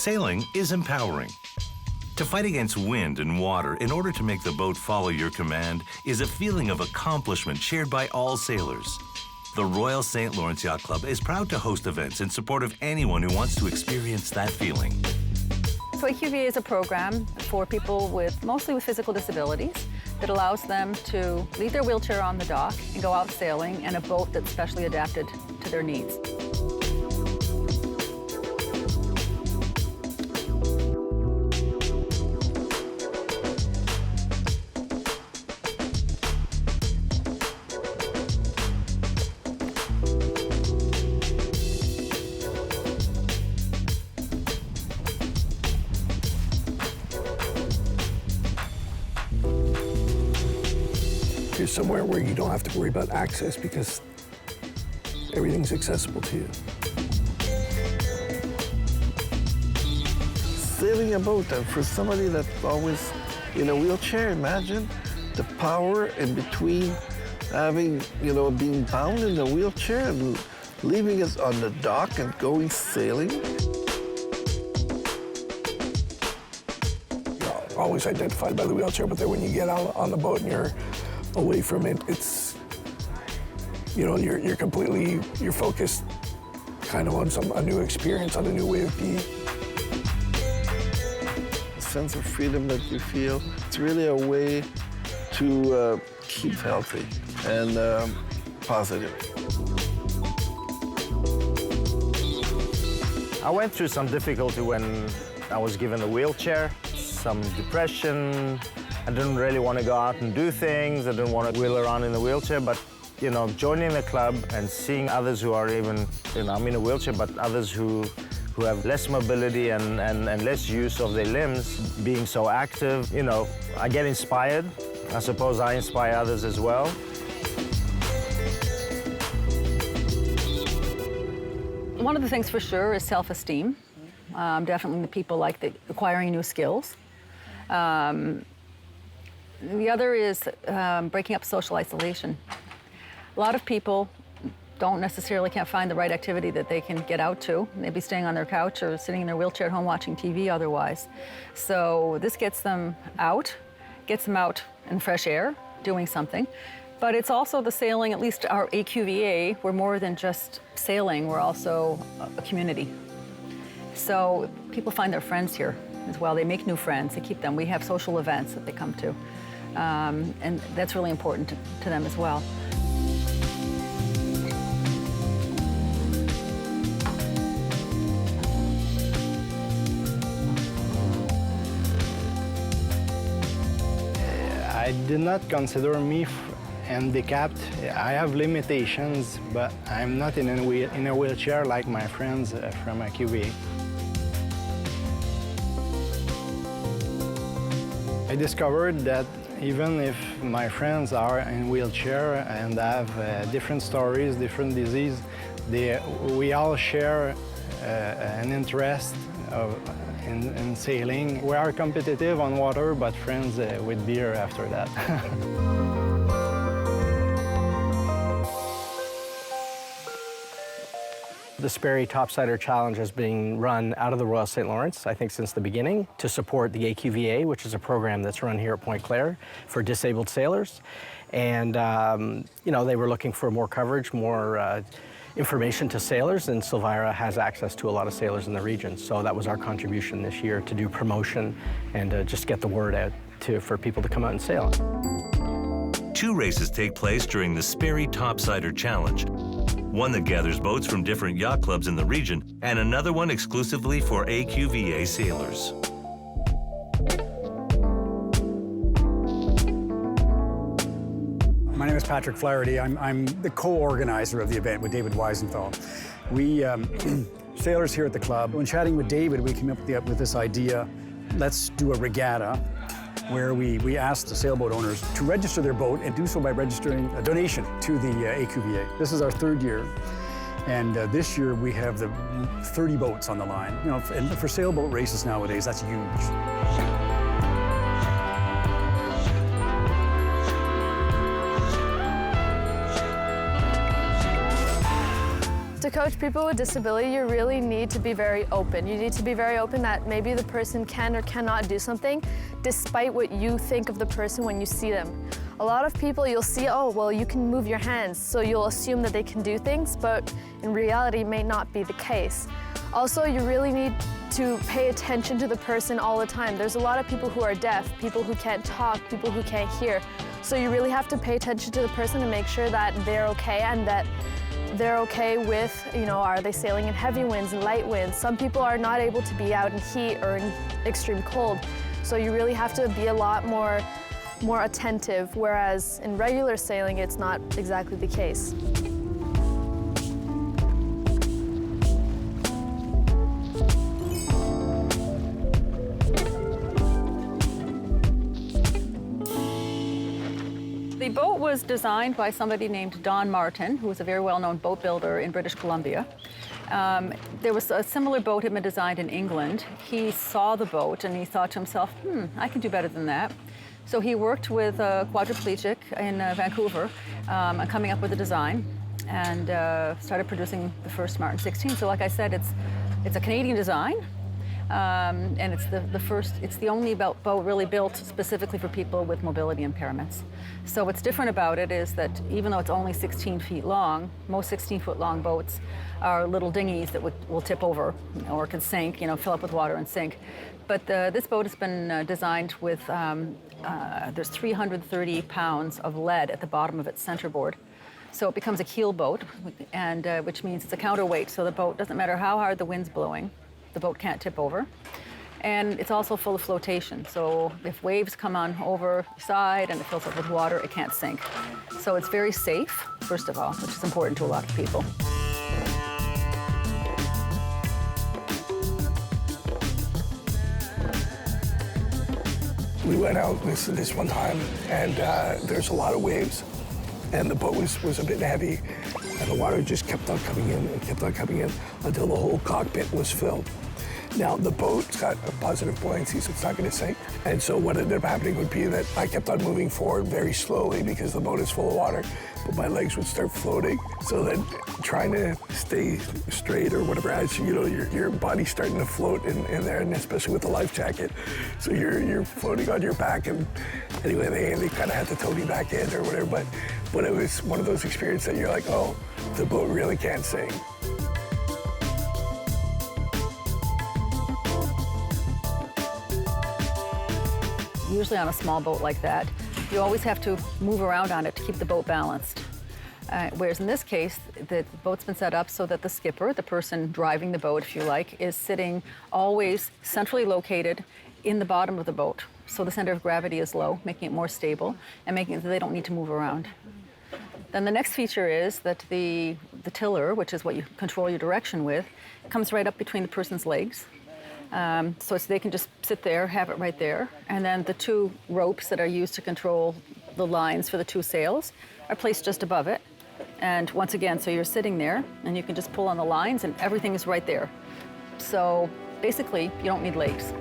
Sailing is empowering. To fight against wind and water in order to make the boat follow your command is a feeling of accomplishment shared by all sailors. The Royal St. Lawrence Yacht Club is proud to host events in support of anyone who wants to experience that feeling. So AQVA is a program for people mostly with physical disabilities that allows them to leave their wheelchair on the dock and go out sailing in a boat that's specially adapted to their needs. Here's somewhere where you don't have to worry about access because everything's accessible to you. Sailing a boat, and for somebody that's always in a wheelchair, imagine the power in between having, being bound in a wheelchair and leaving us on the dock and going sailing. You're always identified by the wheelchair, but then when you get out on the boat and you're away from it, it's, you're focused kind of on a new experience, on a new way of being. The sense of freedom that you feel, it's really a way to keep healthy and positive. I went through some difficulty when I was given a wheelchair, some depression. I didn't really want to go out and do things. I didn't want to wheel around in a wheelchair, but, joining the club and seeing others who are even, I'm in a wheelchair, but others who have less mobility and less use of their limbs, being so active, I get inspired. I suppose I inspire others as well. One of the things for sure is self-esteem. Definitely the people like acquiring new skills. The other is breaking up social isolation. A lot of people can't find the right activity that they can get out to. They'd be staying on their couch or sitting in their wheelchair at home watching TV otherwise. So this gets them out in fresh air, doing something. But it's also the sailing, at least our AQVA, we're more than just sailing, we're also a community. So people find their friends here as well. They make new friends, they keep them. We have social events that they come to. And that's really important to them as well. I did not consider me handicapped. I have limitations, but I'm not in a wheelchair like my friends from AQVA. I discovered that even if my friends are in wheelchair and have different stories, different disease, we all share an interest in sailing. We are competitive on water, but friends with beer after that. The Sperry Topsider Challenge has been run out of the Royal St. Lawrence, I think, since the beginning to support the AQVA, which is a program that's run here at Point Claire for disabled sailors. And, they were looking for more coverage, more information to sailors, and Silvira has access to a lot of sailors in the region. So that was our contribution this year, to do promotion and just get the word out for people to come out and sail. 2 races take place during the Sperry Topsider Challenge. One that gathers boats from different yacht clubs in the region, and another one exclusively for AQVA sailors. My name is Patrick Flaherty. I'm the co-organizer of the event with David Weisenthal. We sailors here at the club, when chatting with David, we came up with this idea, let's do a regatta, where we asked the sailboat owners to register their boat and do so by registering a donation to the AQVA. This is our 3rd year, and this year we have the 30 boats on the line. And for sailboat races nowadays, that's huge. To coach people with disability, you really need to be very open. You need to be very open that maybe the person can or cannot do something despite what you think of the person when you see them. A lot of people you'll see, oh, well, you can move your hands, so you'll assume that they can do things, but in reality it may not be the case. Also, you really need to pay attention to the person all the time. There's a lot of people who are deaf, people who can't talk, people who can't hear. So you really have to pay attention to the person and make sure that they're okay and that they're okay with, are they sailing in heavy winds and light winds? Some people are not able to be out in heat or in extreme cold. So you really have to be a lot more attentive, whereas in regular sailing, it's not exactly the case. The boat was designed by somebody named Don Martin, who was a very well-known boat builder in British Columbia. There was a similar boat had been designed in England. He saw the boat and he thought to himself, I can do better than that. So he worked with a quadriplegic in Vancouver on coming up with a design and started producing the first Martin 16. So like I said, it's a Canadian design. And it's the only boat really built specifically for people with mobility impairments. So what's different about it is that even though it's only 16 feet long, most 16-foot long boats are little dinghies that will tip over or can sink, fill up with water and sink. But this boat has been designed with, there's 330 pounds of lead at the bottom of its centerboard. So it becomes a keel boat, and which means it's a counterweight, so the boat, doesn't matter how hard the wind's blowing, the boat can't tip over. And it's also full of flotation, so if waves come on over the side and it fills up with water, it can't sink. So it's very safe, first of all, which is important to a lot of people. We went out this one time, and there's a lot of waves, and the boat was a bit heavy, and the water just kept on coming in and kept on coming in until the whole cockpit was filled. Now, the boat's got a positive buoyancy, so it's not going to sink. And so what ended up happening would be that I kept on moving forward very slowly because the boat is full of water, but my legs would start floating. So then trying to stay straight or whatever, as your body's starting to float in there, and especially with the life jacket. So you're floating on your back, and anyway, they kind of had to tow me back in or whatever. But it was one of those experiences that you're like, oh, the boat really can't sink. Usually on a small boat like that, you always have to move around on it to keep the boat balanced. Whereas in this case, the boat's been set up so that the skipper, the person driving the boat, if you like, is sitting always centrally located in the bottom of the boat. So the center of gravity is low, making it more stable and making it so they don't need to move around. Then the next feature is that the tiller, which is what you control your direction with, comes right up between the person's legs. So they can just sit there, have it right there. And then the two ropes that are used to control the lines for the two sails are placed just above it. And once again, so you're sitting there and you can just pull on the lines and everything is right there. So basically, you don't need legs,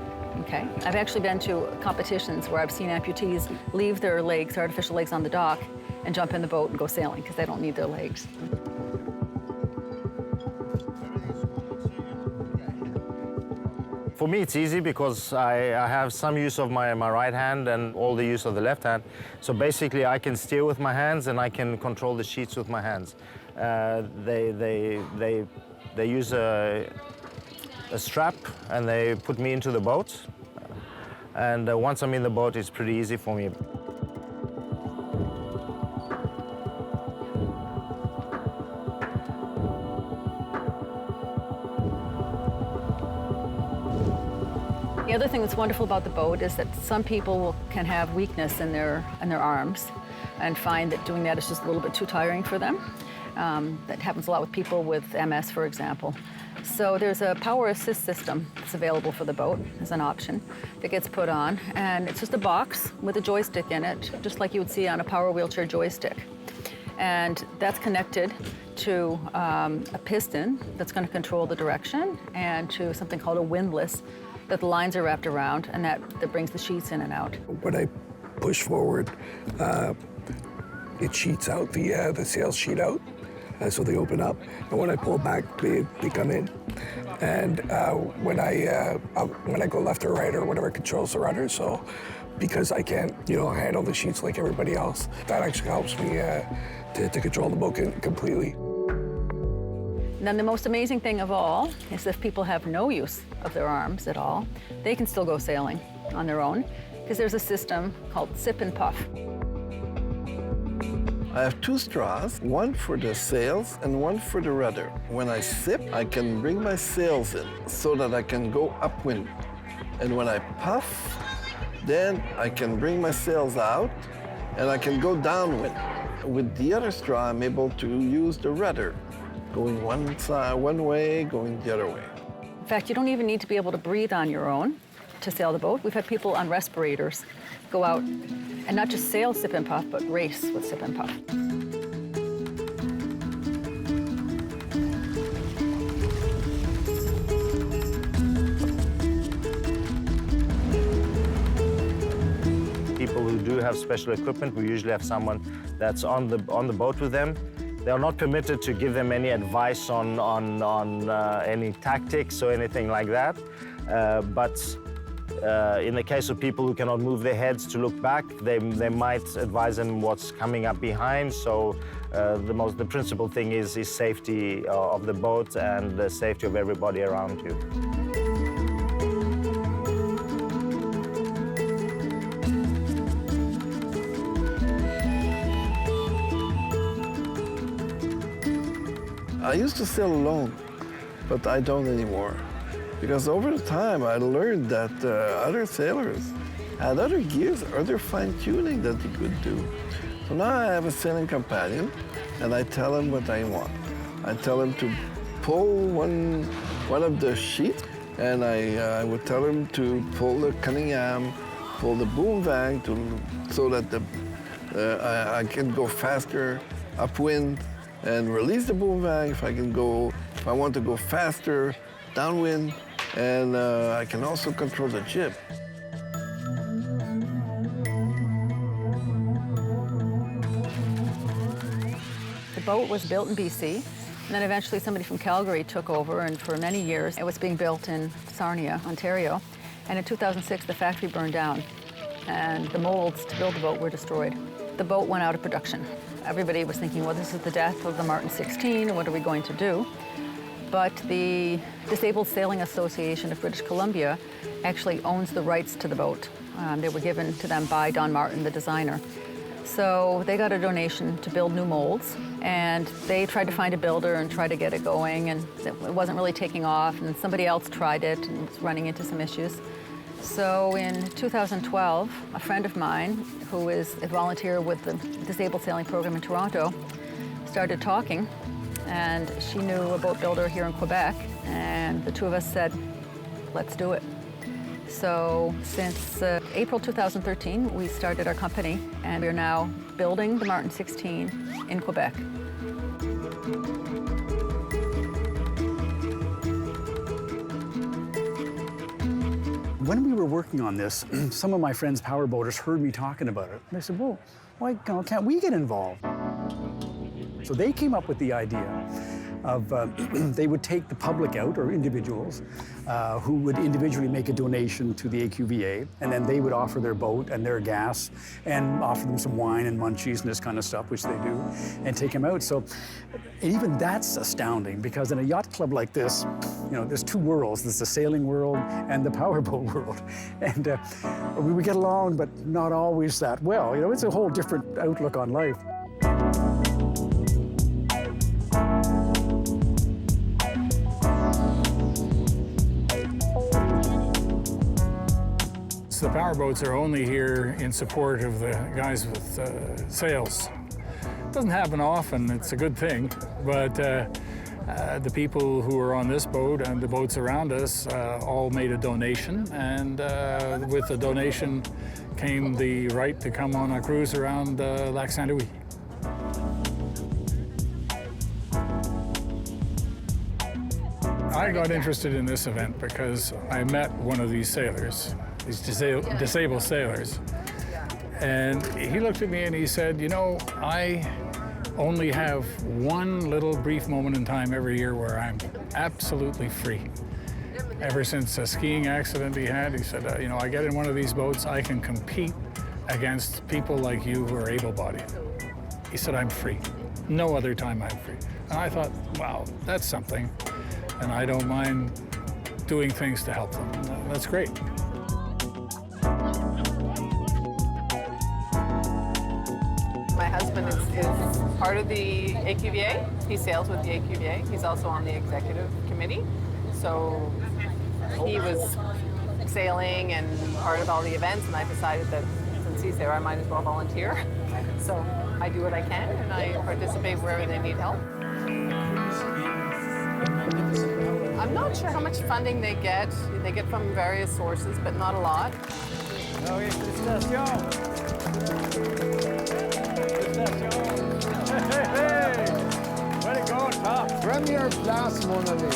okay? I've actually been to competitions where I've seen amputees leave their legs, artificial legs on the dock, and jump in the boat and go sailing because they don't need their legs. For me, it's easy because I have some use of my right hand and all the use of the left hand. So basically, I can steer with my hands and I can control the sheets with my hands. They use a strap and they put me into the boat. And once I'm in the boat, it's pretty easy for me. The other thing that's wonderful about the boat is that some people can have weakness in their arms and find that doing that is just a little bit too tiring for them. That happens a lot with people with MS, for example. So there's a power assist system that's available for the boat as an option that gets put on, and it's just a box with a joystick in it, just like you would see on a power wheelchair joystick. And that's connected to a piston that's going to control the direction and to something called a windlass that the lines are wrapped around, and that brings the sheets in and out. When I push forward, it sheets out, the sails sheet out, so they open up. And when I pull back, they come in. And when I go left or right or whatever controls the rudder, so because I can't, handle the sheets like everybody else, that actually helps me to control the boat completely. And then the most amazing thing of all is if people have no use of their arms at all, they can still go sailing on their own, because there's a system called sip and puff. I have 2 straws, one for the sails and one for the rudder. When I sip, I can bring my sails in so that I can go upwind. And when I puff, then I can bring my sails out and I can go downwind. With the other straw, I'm able to use the rudder, going one side, one way, going the other way. In fact, you don't even need to be able to breathe on your own to sail the boat. We've had people on respirators go out and not just sail sip and puff, but race with sip and puff. People who do have special equipment, we usually have someone that's on the boat with them. They are not permitted to give them any advice on any tactics or anything like that. But in the case of people who cannot move their heads to look back, they might advise them what's coming up behind. So the principal thing is safety of the boat and the safety of everybody around you. I used to sail alone, but I don't anymore. Because over the time, I learned that other sailors had other gears, other fine-tuning that they could do. So now I have a sailing companion, and I tell him what I want. I tell him to pull one of the sheets, and I would tell him to pull the Cunningham, pull the boom vang, so that I can go faster upwind, and release the boom vang if I want to go faster downwind, and I can also control the jib. The boat was built in BC, and then eventually somebody from Calgary took over, and for many years it was being built in Sarnia, Ontario. And in 2006, the factory burned down, and the molds to build the boat were destroyed. The boat went out of production. Everybody was thinking, well, this is the death of the Martin 16, what are we going to do? But the Disabled Sailing Association of British Columbia actually owns the rights to the boat. They were given to them by Don Martin, the designer. So they got a donation to build new molds, and they tried to find a builder and try to get it going, and it wasn't really taking off, and somebody else tried it and was running into some issues. So in 2012, a friend of mine, who is a volunteer with the Disabled Sailing Program in Toronto, started talking, and she knew a boat builder here in Quebec, and the two of us said, let's do it. So since April 2013, we started our company, and we're now building the Martin 16 in Quebec. When we were working on this, some of my friends' powerboaters heard me talking about it. They said, well, why can't we get involved? So they came up with the idea of they would take the public out, or individuals, who would individually make a donation to the AQVA, and then they would offer their boat and their gas and offer them some wine and munchies and this kind of stuff, which they do, and take them out. So even that's astounding, because in a yacht club like this, there's two worlds. There's the sailing world and the powerboat world. And we get along, but not always that well. It's a whole different outlook on life. The powerboats are only here in support of the guys with sails. It doesn't happen often, it's a good thing, but the people who are on this boat and the boats around us all made a donation, and with the donation came the right to come on a cruise around Lac Saint-Louis. I got interested in this event because I met one of these sailors, these disabled sailors. And he looked at me and he said, I only have one little brief moment in time every year where I'm absolutely free. Ever since a skiing accident he had, he said, you know, I get in one of these boats, I can compete against people like you who are able-bodied. He said, I'm free. No other time I'm free. And I thought, wow, that's something. And I don't mind doing things to help them. That's great. My husband is part of the AQVA. He sails with the AQVA. He's also on the executive committee. So he was sailing and part of all the events, and I decided that since he's there, I might as well volunteer. So I do what I can, and I participate wherever they need help. I'm not sure how much funding they get. They get from various sources, but not a lot. Premier place, mon ami.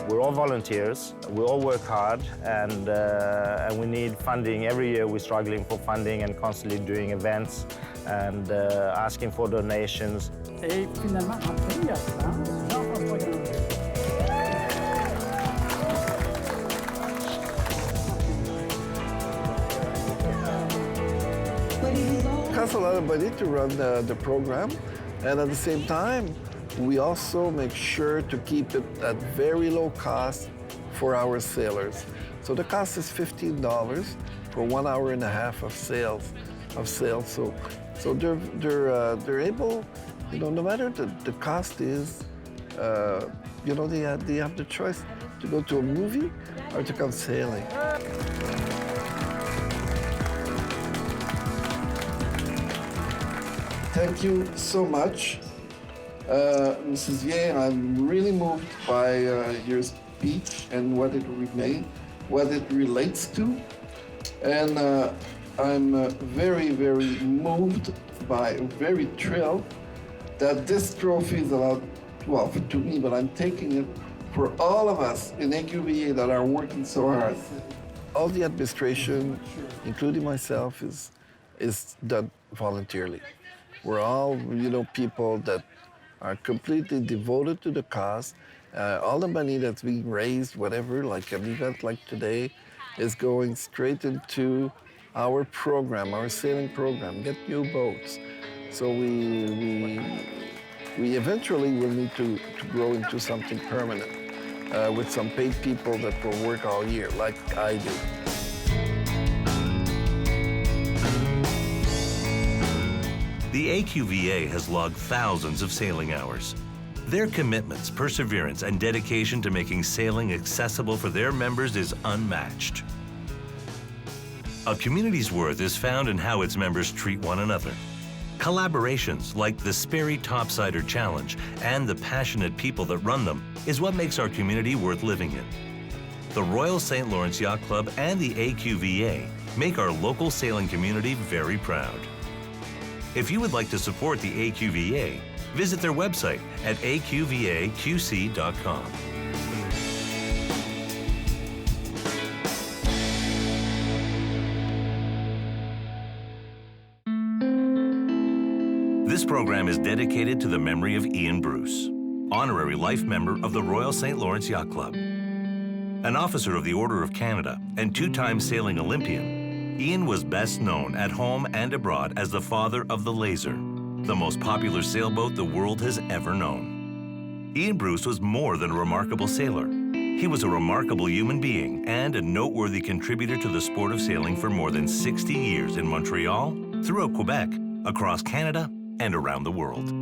We're all volunteers. We all work hard, and we need funding. Every year we're struggling for funding and constantly doing events and asking for donations. Et finalement, après, Jean-François Granger. It costs a lot of money to run the program, and at the same time, we also make sure to keep it at very low cost for our sailors. So the cost is $15 for 1 hour and a half of sails. So they're able, you know, no matter the cost is, you know, they have the choice to go to a movie or to come sailing. Thank you so much, Mrs. Ye. I'm really moved by your speech and what it relates to. And I'm very, very moved by, very thrilled that this trophy is allowed, well, to me, but I'm taking it for all of us in AQVA that are working so hard. All the administration, including myself, is done voluntarily. We're all, you know, people that are completely devoted to the cause. All the money that's being raised, whatever, like an event like today, is going straight into our program, our sailing program, Get New Boats. So we eventually will need to grow into something permanent with some paid people that will work all year, like I do. The AQVA has logged thousands of sailing hours. Their commitments, perseverance, and dedication to making sailing accessible for their members is unmatched. A community's worth is found in how its members treat one another. Collaborations like the Sperry Topsider Challenge and the passionate people that run them is what makes our community worth living in. The Royal St. Lawrence Yacht Club and the AQVA make our local sailing community very proud. If you would like to support the AQVA, visit their website at aqvaqc.com. This program is dedicated to the memory of Ian Bruce, honorary life member of the Royal St. Lawrence Yacht Club. An officer of the Order of Canada and two-time sailing Olympian, Ian was best known at home and abroad as the father of the Laser, the most popular sailboat the world has ever known. Ian Bruce was more than a remarkable sailor. He was a remarkable human being and a noteworthy contributor to the sport of sailing for more than 60 years in Montreal, throughout Quebec, across Canada, and around the world.